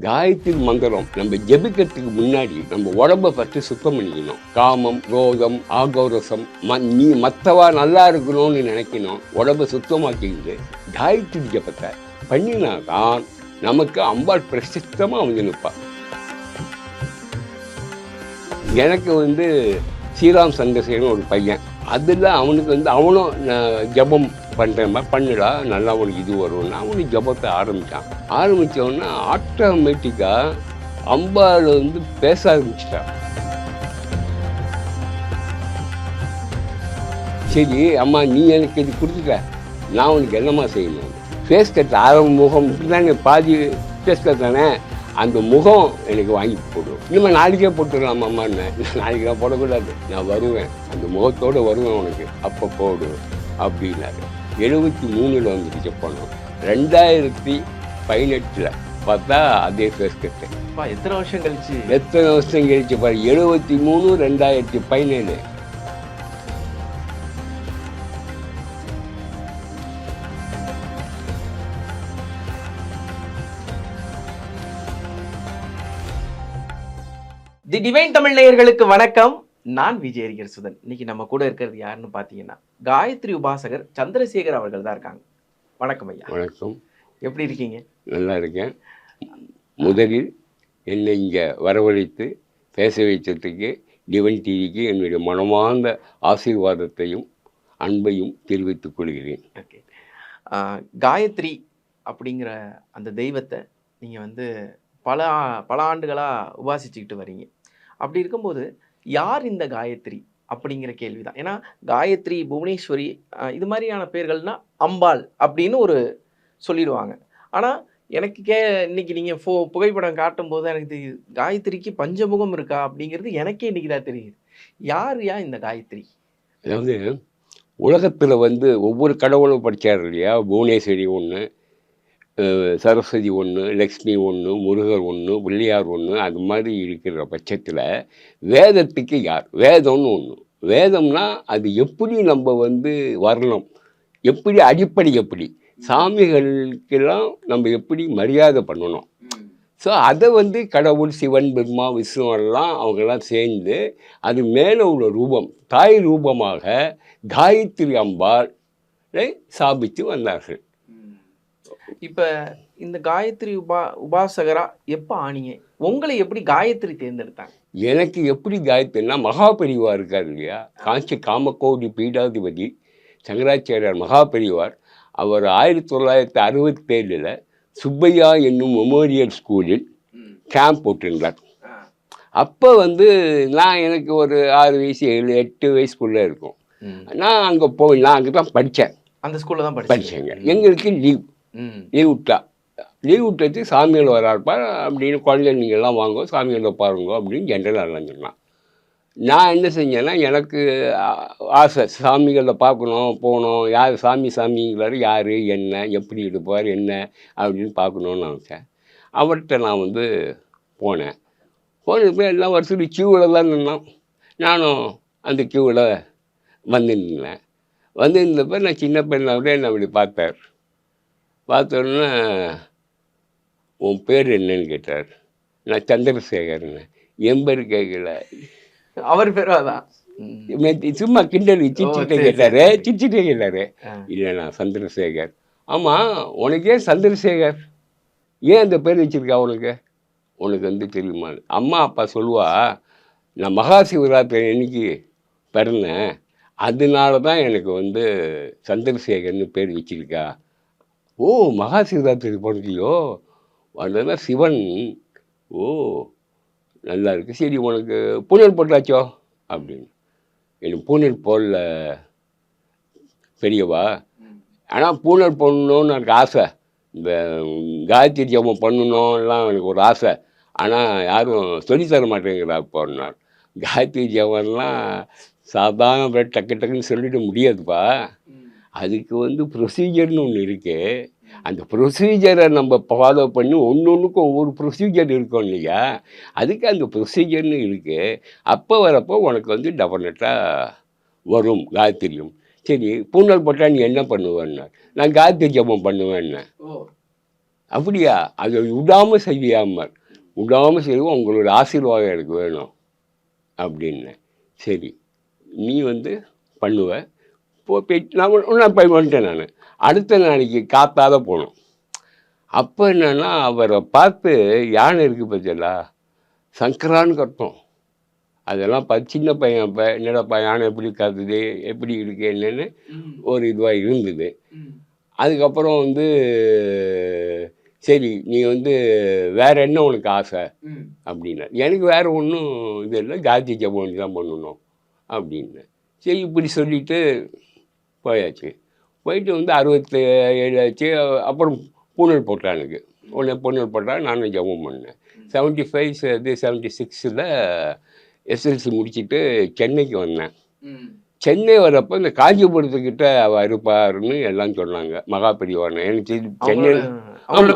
காயத்ரி மந்திரம் நம்ம ஜெபிக்கிறதுக்கு முன்னாடி நம்ம உடம்ப பற்றி சுத்தம் பண்ணிக்கணும். காமம், குரோதம், ஆகோரசம், நீ மற்றவா நல்லா இருக்கணும்னு நினைக்கணும். உடம்ப சுத்தமாக்கிக்கிட்டு காயத்ரி ஜபத்தை பண்ணினாதான் நமக்கு அம்பாள் பிரசித்தமாக வந்து நிற்பா. எனக்கு ஸ்ரீராம் சந்திரசேகரன் ஒரு பையன், அதில் அவனுக்கு அவனும் ஜபம் பண்ணுறேன் பண்ணுடா நல்லா உனக்கு இது வரும்னா அவனுக்கு ஜபத்தை ஆரம்பித்தோன்னா ஆட்டோமேட்டிக்காக அம்பாள் பேச ஆரம்பிச்சிட்டான். சரி அம்மா நீ எனக்கு இது கொடுத்துட்ட, நான் உனக்கு என்னம்மா செய்யணும்? ஃபேஸ் கட் ஆரம்ப முகம் தானே, பாதி ஃபேஸ் கட் தானே, அந்த முகம் எனக்கு வாங்கி போடுவோம். இனிமேல் நாளைக்கே போட்டுடலாம் அம்மான்னு. நாளைக்கு நான் போடக்கூடாது, நான் வருவேன், அந்த முகத்தோடு வருவேன் உனக்கு, அப்போ போடு அப்படின்னாரு. 73 வந்துருச்சு பணம். 2018 பார்த்தா அதே ஃபேஸ் கட்டு. எத்தனை வருஷம் கழிச்சு பாரு, 73 2017. தி டிவைன் தமிழ் நேயர்களுக்கு வணக்கம். நான் விஜயரிகர் சுதன். இன்னைக்கு நம்ம கூட இருக்கிறது யாருன்னு பார்த்தீங்கன்னா காயத்ரி உபாசகர் சந்திரசேகர் அவர்கள் தான் இருக்காங்க. வணக்கம் ஐயா. வணக்கம். எப்படி இருக்கீங்க? நல்லா இருக்கேன். முதலில் என்னை இங்கே வரவழைத்து பேச வைத்ததுக்கு டிவைன் டிவிக்கு என்னுடைய மனமார்ந்த ஆசீர்வாதத்தையும் அன்பையும் தெரிவித்துக் கொள்கிறேன். ஓகே. காயத்ரி அப்படிங்கிற அந்த தெய்வத்தை நீங்கள் பல ஆண்டுகளாக உபாசிச்சுக்கிட்டு வரீங்க. அப்படி இருக்கும்போது யார் இந்த காயத்ரி அப்படிங்கிற கேள்வி தான். ஏன்னா காயத்ரி, புவனேஸ்வரி இது மாதிரியான பேர்கள்னா அம்பாள் அப்படின்னு சொல்லிடுவாங்க. ஆனால் எனக்கு இன்னைக்கு நீங்கள் புகைப்படம் காட்டும்போது எனக்கு காயத்ரிக்கு பஞ்சமுகம் இருக்கா அப்படிங்கிறது எனக்கே இன்னைக்கு தான் தெரியுது. யார் இந்த காயத்ரி? அதாவது உலகத்தில் ஒவ்வொரு கடவுளும் படித்தார் இல்லையா? புவனேஸ்வரி ஒன்று, சரஸ்வதி ஒன்று, லக்ஷ்மி ஒன்று, முருகர் ஒன்று, பிள்ளையார் ஒன்று, அது மாதிரி இருக்கிற பட்சத்தில் வேதத்துக்கு யார்? வேதம்னு ஒன்று. வேதம்னா அது எப்படி நம்ம வரணும், எப்படி அடிப்படை, எப்படி சாமிகளுக்கெல்லாம் நம்ம எப்படி மரியாதை பண்ணணும். ஸோ அதை கடவுள் சிவன், பிரம்மா, விஷ்ணுவெல்லாம் அவங்கெல்லாம் சேர்ந்து அது மேலே உள்ள ரூபம், தாய் ரூபமாக காயத்ரி அம்பாளை ஸ்தாபித்து வந்தார்கள். இப்போ இந்த காயத்ரி உபாசகரா எப்போ ஆனீங்க? உங்களை எப்படி காயத்ரி தேர்ந்தெடுத்தாங்க? எனக்கு எப்படி காயத்ரினா, மகாபெரிவார் இருக்கார் இல்லையா? காஞ்சி காமகோடி பீடாதிபதி சங்கராச்சாரியார் மகாபெரிவார். அவர் 1967 சுப்பையா என்னும் மெமோரியல் ஸ்கூலில் கேம்ப் போட்டிருந்தார். அப்போ நான் எனக்கு ஒரு 6 வயசு 8 வயசுக்குள்ளே இருக்கும். நான் அங்கே நான் அங்கே தான் படித்தேன். அந்த ஸ்கூலில் தான் படித்தேங்க. எங்களுக்கு லீவ் விட்டுச்சு. சாமிகள் வராருப்பா அப்படின்னு, குழந்தைங்கெல்லாம் வாங்க சாமிகளை பாருங்க அப்படின்னு ஜென்ரலாக சொன்னான். நான் என்ன செஞ்சேன்னா, எனக்கு ஆசை சாமிகளை பார்க்கணும், போகணும், யார் சாமிங்கிறாரு, யார், என்ன, எப்படி இருப்பார், என்ன அப்படின்னு பார்க்கணுன்னு நினச்சேன். அவர்கிட்ட நான் போனேன். போனப்போ எல்லாம் வருஷத்துக்கு க்யூவில் தான் நின்னோம். நானும் அந்த க்யூவில் நின்னேன். இருந்தப்போ நான் சின்ன பெண்ணாவிட என்னை அப்படி பார்த்தார். பார்த்தோன்னா, உன் பேர் என்னன்னு கேட்டார். நான் சந்திரசேகர்னு. என் பேர் கேட்கல, அவர் பேர் தான். சும்மா கிண்டல் சிரிச்சுட்டே கேட்டார். இல்லை நான் சந்திரசேகர். ஆமாம், உனக்கு ஏன் சந்திரசேகர், ஏன் அந்த பேர் வச்சுருக்கா உனக்கு தெரியுமா? அம்மா அப்பா சொல்லுவா, நான் மகா சிவராத்திரி அன்னைக்கு பிறந்தேன், அதனால தான் எனக்கு சந்திரசேகர்னு பேர் வச்சிருக்கா. ஓ, மகா சிவராத்திரி பிறந்தியோ, அதெல்லாம் சிவன். ஓ நல்லா இருக்குது, சரி உனக்கு பூனல் போட்டாச்சோ அப்படின்னு. எனக்கு பூனல் போடல பெரியவா, ஆனால் பூனல் போடணுன்னு எனக்கு ஆசை. இந்த காயத்ரி ஜபம் பண்ணணும்லாம் எனக்கு ஒரு ஆசை. ஆனால் யாரும் சொல்லித்தர மாட்டேங்கிறா போனார். காயத்ரி ஜபம்லாம் சாதாரண டக்குன்னு சொல்லிட முடியாதுப்பா. அதுக்கு ப்ரொசீஜர்னு ஒன்று இருக்குது. அந்த ப்ரொசீஜரை நம்ம ஃபாலோ பண்ணி ஒன்றுக்கும் ஒவ்வொரு ப்ரொசீஜர் இருக்கும் இல்லையா? அதுக்கு அந்த ப்ரொசீஜர்னு இருக்குது. அப்போ வரப்போ உனக்கு டெஃபினட்டாக வரும் காயத்ரியும். சரி பூனல் போட்டால் நீ என்ன பண்ணுவேன்னா, நான் காயத்ரி ஜபம் பண்ணுவேன்னு. அப்படியா? அதை விடாமல் செய்யாமல் விடாமல் செய்வோம், உங்களோட ஆசீர்வாதம் எனக்கு வேணும் அப்படின்னேன். சரி, நீ வந்து பண்ணுவ, போயிட்டு நான் போய் வந்துட்டேன் நான். அடுத்த நாளைக்கு காத்தாத போனோம். அப்போ என்னன்னா, அவரை பார்த்து யானை இருக்குது பார்த்தீங்களா, சங்கரான்னு கத்தும். அதெல்லாம் சின்ன பையன் அப்போ, என்னடாப்பா யானை எப்படி கத்துது, எப்படி இருக்கு என்னன்னு ஒரு இதுவாக இருந்தது. அதுக்கப்புறம் வந்து சரி, நீ வந்து வேற என்ன உனக்கு ஆசை அப்படின்னா, எனக்கு வேற ஒன்றும் இது இல்லை, காயத்ரி ஜபம் தான் பண்ணணும் அப்படின்னு. சரி, இப்படி சொல்லிட்டு போயாச்சு. போயிட்டு வந்து 67 ஆச்சு. அப்புறம் பூனல் போட்டான் எனக்கு. உடனே பூனல் போட்டால் நானும் ஜபம் பண்ணேன். 75 இது 76ல் எஸ்எல்சி முடிச்சுட்டு சென்னைக்கு வந்தேன். சென்னை வரப்போ இந்த காஞ்சிபுரத்துக்கிட்ட அவள் இருப்பாருன்னு எல்லாம் சொன்னாங்க. மகாபெரிவான எனக்கு சென்னையில் அங்கே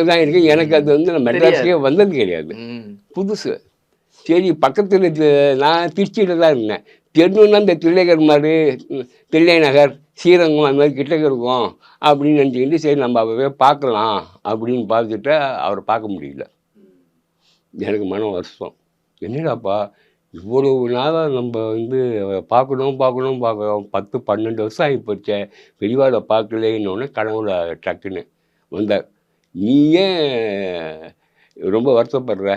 தான் இருக்கு. எனக்கு அது வந்து நான் மெட்ராஸுக்கே வந்தது கிடையாது, புதுசு. சரி, பக்கத்தில் நான் திருச்சியில் தான் இருந்தேன். தெருன்னா இந்த தில்லைகர் மாதிரி, தில்லை நகர், ஸ்ரீரங்கம் அந்த மாதிரி கிட்டக்க இருக்கும் அப்படின்னு நினச்சிக்கிட்டு, சரி நம்ம அவரே பார்க்கலாம் அப்படின்னு பார்த்துட்டு அவரை பார்க்க முடியல. எனக்கு மன வருஷம், என்னடாப்பா இவ்வளவு நாளாக நம்ம வந்து பார்க்கணும் 10-12 வருஷம் ஆகி போச்சே, பெரியவாளை பார்க்கலேன்னொன்னே கனவுல டக்குன்னு வந்தார். நீ ஏன் ரொம்ப வருத்தப்படுற,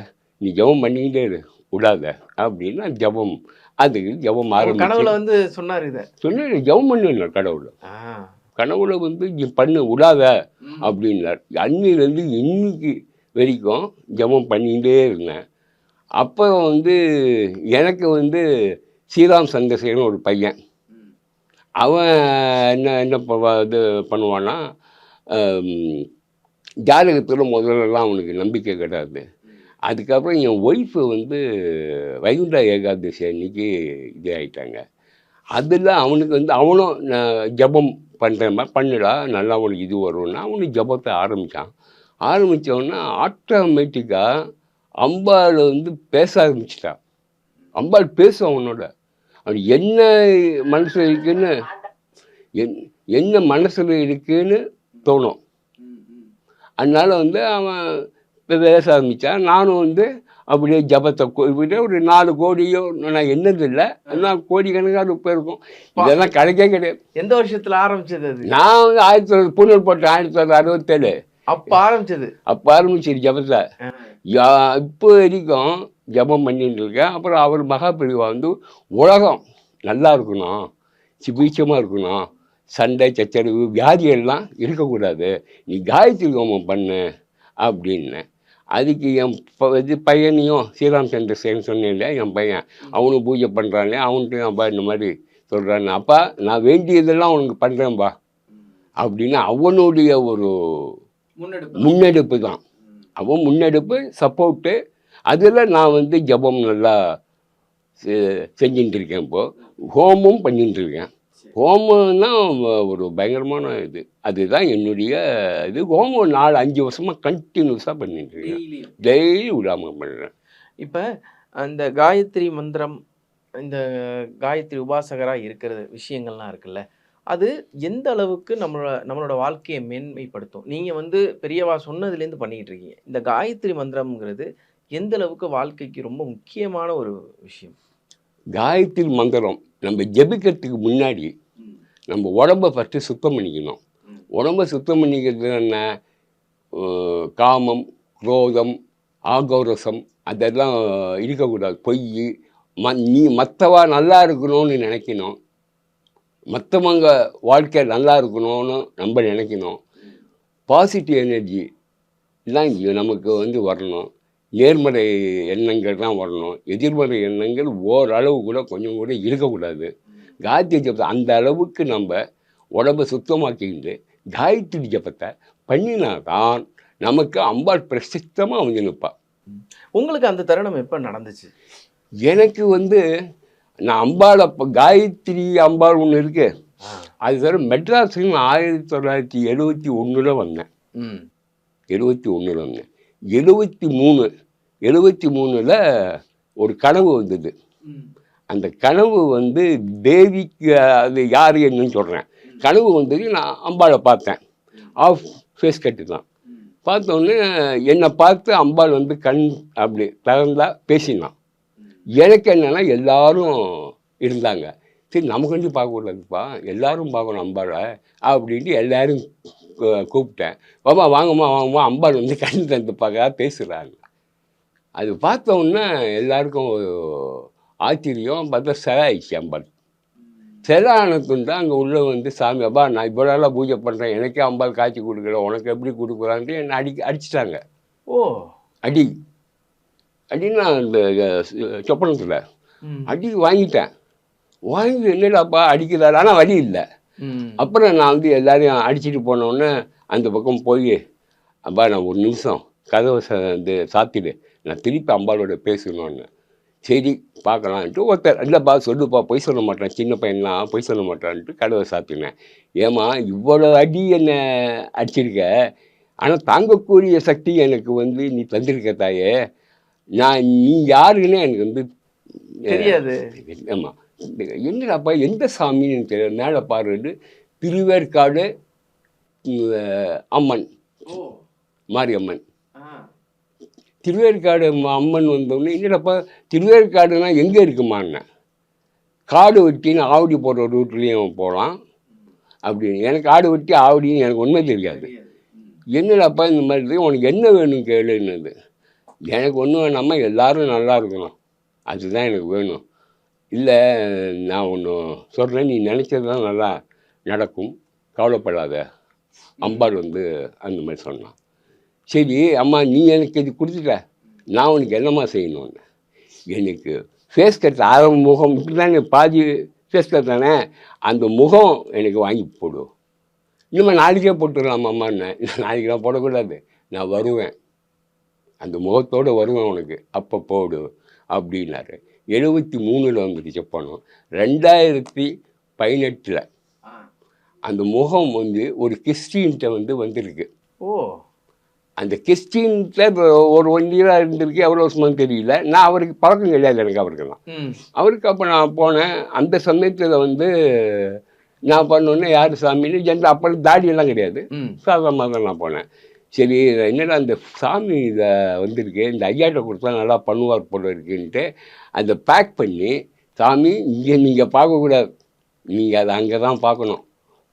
நீ ஜபம் பண்ணிக்கிட்டே இரு, விடாத அப்படின்னா ஜபம். அதுக்கு ஜபம் ஆரம்பிச்சு கனவுல வந்து சொன்னார், இதை சொன்ன ஜபம் பண்ணு கனவுல வந்து பண்ணு விடாத அப்படின்னார். அன்னிலேருந்து இன்னைக்கு வரைக்கும் ஜபம் பண்ணிக்கிட்டே இருந்தேன். அப்போ வந்து எனக்கு வந்து ஸ்ரீராம் சந்திரசேகரன் ஒரு பையன், அவன் என்ன இது பண்ணுவான்னா, ஜாதகத்தில் முதல்லலாம் அவனுக்கு நம்பிக்கை கிடையாது. அதுக்கப்புறம் என் ஒய்ஃபு வந்து வைகுண்ட ஏகாதசி அன்னைக்கு இது ஆகிட்டாங்க. அதில் அவனுக்கு வந்து அவனும் ஜபம் பண்ணுற மாதிரி பண்ணுடா, நல்லா அவனுக்கு இது வரும்னா அவனுக்கு ஜபத்தை ஆரம்பித்தோன்னா ஆட்டோமேட்டிக்காக அம்பாள் வந்து பேச ஆரம்பிச்சிட்டான். அம்பாள் பேசும் அவனோட. அவன் என்ன மனசில் இருக்குன்னு என்ன மனசில் இருக்குன்னு தோணும். அதனால் வந்து அவன் பேச ஆரம்பித்தான். நானும் வந்து அப்படியே ஜபத்தை ஒரு 4 கோடியோ நான் என்னதில்லை, எல்லாம் கோடிக்கணக்கான இருக்கும். இதெல்லாம் கிடைக்கே கிடையாது. எந்த வருஷத்தில் ஆரம்பிச்சது அது? நான் வந்து 1900 பூனல் போட்டேன், 1967. அப்போ ஆரம்பிச்சிரு ஜபத்தை. இப்போ வரைக்கும் ஜபம் பண்ணிட்டு இருக்கேன். அப்புறம் அவர் மகாபிரிவா வந்து உலகம் நல்லா இருக்கணும், சுபீட்சமாக இருக்கணும், சண்டை சச்சரவு வியாதியெல்லாம் இருக்கக்கூடாது, நீ காயத்ரி ஹோமம் பண்ணு அப்படின்னு. அதுக்கு என் இது பையனையும் ஸ்ரீராம் சந்திரசேகரன் சொன்னேன் இல்லையா, என் பையன் அவனும் பூஜை பண்ணுறானே, அவன்கிட்டையும் அப்பா இந்த மாதிரி சொல்கிறான்னு, அப்பா நான் வேண்டியதெல்லாம் அவனுக்கு பண்ணுறேன்பா அப்படின்னு அவனுடைய ஒரு முன்னெடுப்பு தான். அவன் முன்னெடுப்பு, சப்போர்ட்டு. அதில் நான் வந்து ஜபம் நல்லா செஞ்சுட்டு இருக்கேன். இப்போது ஹோமம் பண்ணிட்டு இருக்கேன். ஹோமம்னா ஒரு பயங்கரமான இது. அதுதான் என்னுடைய இது. ஹோமம் 4-5 வருஷமாக கண்டினியூஸாக பண்ணிட்டு இருக்கேன், டெய்லி விடாமல் பண்ணுறேன். இப்போ அந்த காயத்ரி மந்திரம், இந்த காயத்ரி உபாசகராக இருக்கிற விஷயங்கள்லாம் இருக்குல்ல, அது எந்த அளவுக்கு நம்மளோட வாழ்க்கையை மேன்மைப்படுத்தும்? நீங்கள் வந்து பெரியவா சொன்னதுலேருந்து பண்ணிக்கிட்டு இருக்கீங்க. இந்த காயத்ரி மந்திரம்ங்கிறது எந்த அளவுக்கு வாழ்க்கைக்கு ரொம்ப முக்கியமான ஒரு விஷயம்? காயத்ரி மந்திரம் நம்ம ஜெபிக்கிறதுக்கு முன்னாடி நம்ம உடம்பை ஃபஸ்ட்டு சுத்தம் பண்ணிக்கணும். உடம்பை சுத்தம் பண்ணிக்கிறது என்ன, காமம், குரோதம், ஆகோரசம் அதெல்லாம் இருக்கக்கூடாது. பொய், நீ மற்றவா நல்லா இருக்கணும்னு நினைக்கணும், மற்றவங்க வாழ்க்கை நல்லா இருக்கணும்னு நம்ம நினைக்கணும். பாசிட்டிவ் எனர்ஜி தான் நமக்கு வந்து வரணும். நேர்மறை எண்ணங்கள் தான் வரணும். எதிர்மறை எண்ணங்கள் ஓரளவு கூட கொஞ்சம் கூட இருக்கக்கூடாது. காயத்ரி ஜபத்தை அந்த அளவுக்கு நம்ம உடம்பை சுத்தமாக்கிக்கிட்டு காயத்ரி ஜபத்தை பண்ணினா தான் நமக்கு அம்பாள் பிரசித்தமாக வந்து நிற்பாள். உங்களுக்கு அந்த தருணம் எப்போ நடந்துச்சு? எனக்கு வந்து நான் அம்பாளை காயத்ரி அம்பாள் ஒன்று இருக்கு, அது தவிர மெட்ராஸில் 1971 வந்தேன். 71 வந்தேன். 73 ஒரு கனவு வந்தது. அந்த கனவு வந்து தேவிக்கு, அது யார் என்னன்னு சொல்கிறேன். கனவு வந்தது, நான் அம்பாளை பார்த்தேன். ஆஃப் ஃபேஸ் கட்டு தான். பார்த்தோன்னே என்னை பார்த்து அம்பாள் வந்து கண் அப்படி திறந்தா பேசினான். எனக்கு என்னன்னா எல்லாரும் இருந்தாங்க. சரி நமக்கு வந்து பார்க்கக்கூடாதுப்பா, எல்லாரும் பார்க்கணும் அம்பாளை அப்படின்ட்டு எல்லாரும் கூப்பிட்டேன். வாம்மா வாங்கம்மா வாங்கம்மா அம்பாள் வந்து கண் திறந்து பார்க்க பேசுகிறாங்க. அது பார்த்த உடனே எல்லாருக்கும் ஒரு ஆச்சரியம். பார்த்தா சிலை ஆயிடுச்சு அம்பாள். சிலை ஆனதுன்னு தான் அங்கே உள்ள வந்து சாமி அப்பா நான் இவ்வளோ நாளாக பூஜை பண்ணுறேன், எனக்கே அம்பாள் காட்சி கொடுக்கல, உனக்கு எப்படி கொடுக்குறான்ட்டு என்னை அடிச்சிட்டாங்க. ஓ அடி அடின்னு நான் இந்த சொப்பனத்தில் ம் அடி வாங்கிட்டேன். வாங்கி என்னடாப்பா அடிக்கிறாரு, ஆனால் வழி இல்லை. ம் அப்புறம் நான் வந்து எல்லாரையும் அடிச்சுட்டு போனோடனே அந்த பக்கம் போய் அப்பா நான் ஒரு நிமிஷம் கதவை வந்து சாத்திடு, நான் திருப்பி அம்பாளோட பேசணும்னு. சரி பார்க்கலான்ட்டு ஒருத்தர் இல்லைப்பா சொல்லுப்பா பொய் சொல்ல மாட்டேன், சின்ன பையன்லாம் பொய் சொல்ல மாட்டான்ட்டு கதவை சாத்தினேன். ஏம்மா இவ்வளோ அடி என்னை அடிச்சிருக்க, ஆனால் தாங்கக்கூடிய சக்தி எனக்கு வந்து நீ தந்திருக்க தாயே, நான் நீ யாருன்னு எனக்கு வந்து தெரியாது. ஆமாம் என்னடாப்பா எந்த சாமின்னு எனக்கு தெரியல, மேலே பாருன்னு திருவேற்காடு அம்மன் மாரியம்மன். திருவேற்காடு அம்மன் வந்தோடனே என்னடப்பா திருவேற்காடுனா எங்கே இருக்குமான்னு, காடு வெட்டின்னு ஆவடி போடுற ரூட்லேயும் போகலாம் அப்படின்னு. எனக்கு ஆடு வெட்டி ஆவடின்னு எனக்கு ஒன்றுமே தெரியாது. என்னடாப்பா இந்த மாதிரி இருக்குது, உனக்கு என்ன வேணும் கேளுன்னது. எனக்கு ஒன்றும் வேணாமா, எல்லோரும் நல்லா இருக்கணும், அதுதான் எனக்கு வேணும். இல்லை நான் ஒன்று சொல்கிறேன், நீ நினச்சது தான் நல்லா நடக்கும், கவலைப்படாத அம்பாள் வந்து அந்த மாதிரி சொன்னான். சரி அம்மா நீ எனக்கு இது கொடுத்துட்ட, நான் உனக்கு என்னம்மா செய்யணும்னு. எனக்கு ஃபேஸ் கட் ஆரம்ப முகம் இப்படி தானே பாதி ஃபேஸ் கட் தானே, அந்த முகம் எனக்கு வாங்கி போடு. இனிமேல் நாளைக்கே போட்டுடலாமாம்மான்னு. நாளைக்கெலாம் போடக்கூடாது, நான் வருவேன், அந்த முகத்தோடு வருவேன் உனக்கு, அப்போ போடு அப்படின்னாரு. 73 வந்துடுச்சு பணம். 2018 அந்த முகம் வந்து ஒரு கிறிஸ்டின்கிட்ட வந்து வந்திருக்கு. ஓ அந்த கிறிஸ்டின்கிட்ட ஒரு 1 இயராக இருந்திருக்கு, எவ்வளோ வருஷமானு தெரியல. நான் அவருக்கு பழக்கம் கிடையாது எனக்கு அவருக்கெல்லாம். அவருக்கு அப்போ நான் போனேன். அந்த சமயத்தில் வந்து நான் பண்ணோன்னே யார் சாமின்னு ஜென்ரல் அப்போ தாடியெல்லாம் கிடையாது, சாதாரணமாக தான் நான் போனேன். சரி என்னடா அந்த சாமி இதை வந்திருக்கு, இந்த ஐயாட்ட கொடுத்தா நல்லா பண்ணுவார் போல இருக்குன்ட்டு அதை பேக் பண்ணி, சாமி இங்கே நீங்கள் பார்க்கக்கூடாது, நீங்கள் அதை அங்கே தான் பார்க்கணும்,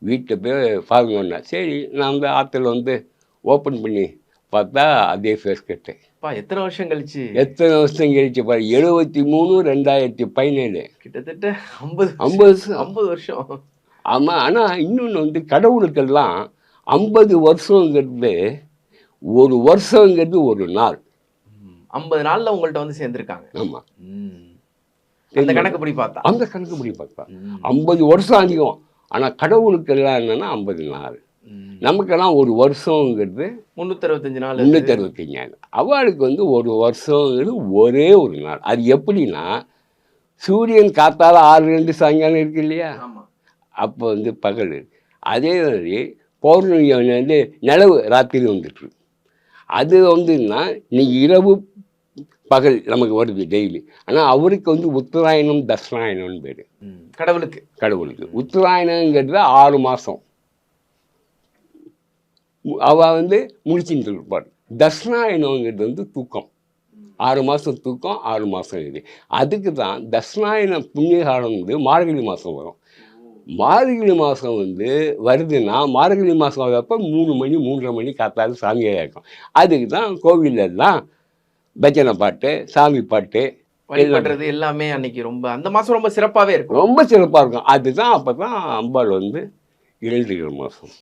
வீட்டில் போய் பார்க்கணுன்னா. சரி நான் வந்து ஆற்றுல வந்து ஓப்பன் பண்ணி பார்த்தா அதே ஃபேஸ் கட்டு. எத்தனை வருஷம் கழிச்சு? எத்தனை வருஷம் கழிச்சு பாரு, 73 2017 கிட்டத்தட்ட 50 வருஷம். ஆமாம். ஆனால் இன்னொன்று வந்து கடவுளுக்கெல்லாம் 50 வருஷங்கிறது ஒரு வருஷங்கிறது ஒரு நாள். 50 நாளில் உங்கள்கிட்ட வந்து சேர்ந்துருக்காங்க. ஆமாம், அந்த கணக்குப்படி பார்த்தா, அந்த கணக்குப்படி பார்த்தா 50 வருஷம் அதிகம். ஆனால் கடவுளுக்கெல்லாம் என்னென்னா 50 நாள். நமக்கெல்லாம் ஒரு வருஷங்கிறது 365 நாள். 365 நாள். அவளுக்கு வந்து ஒரு வருஷங்கிறது ஒரே ஒரு நாள். அது எப்படின்னா, சூரியன் காத்தால 6 சாயங்காலம் இருக்கு இல்லையா, அப்போ வந்து பகல். அதே மாதிரி பௌர்ணமி வந்து நிலவு ராத்திரி வந்துட்டு, அது வந்துன்னா இன்னைக்கு இரவு பகல் நமக்கு வருது டெய்லி. ஆனால் அவருக்கு வந்து உத்தராயணம் தட்சிணாயணம்னு பேர். கடவுளுக்கு உத்தராயணங்கிறது 6 மாதம் அவள் வந்து முடிச்சுட்டு இருப்பார். தட்சிணாயணங்கிறது வந்து தூக்கம், 6 மாதம் தூக்கம், 6 மாதம் இது. அதுக்கு தான் தட்சிணாயன புண்ணியகாலம் வந்து மார்கழி மாதம் வரும். மார்கழி மாதம் வந்து வருதுன்னா மார்கழி மாதம் வரப்போ 3 மணி 3:30 மணி காத்தாலும் சாமியாக இருக்கும். அதுக்கு தான் கோவிலெல்லாம் பஜனை பாட்டு, சாமி பாட்டு, வழிபடுறது எல்லாமே அன்னைக்கு ரொம்ப அந்த மாதம் ரொம்ப சிறப்பாகவே இருக்கும். ரொம்ப சிறப்பாக இருக்கும். அதுதான் அப்போ தான் அம்பாள் வந்து 7 மாதம்.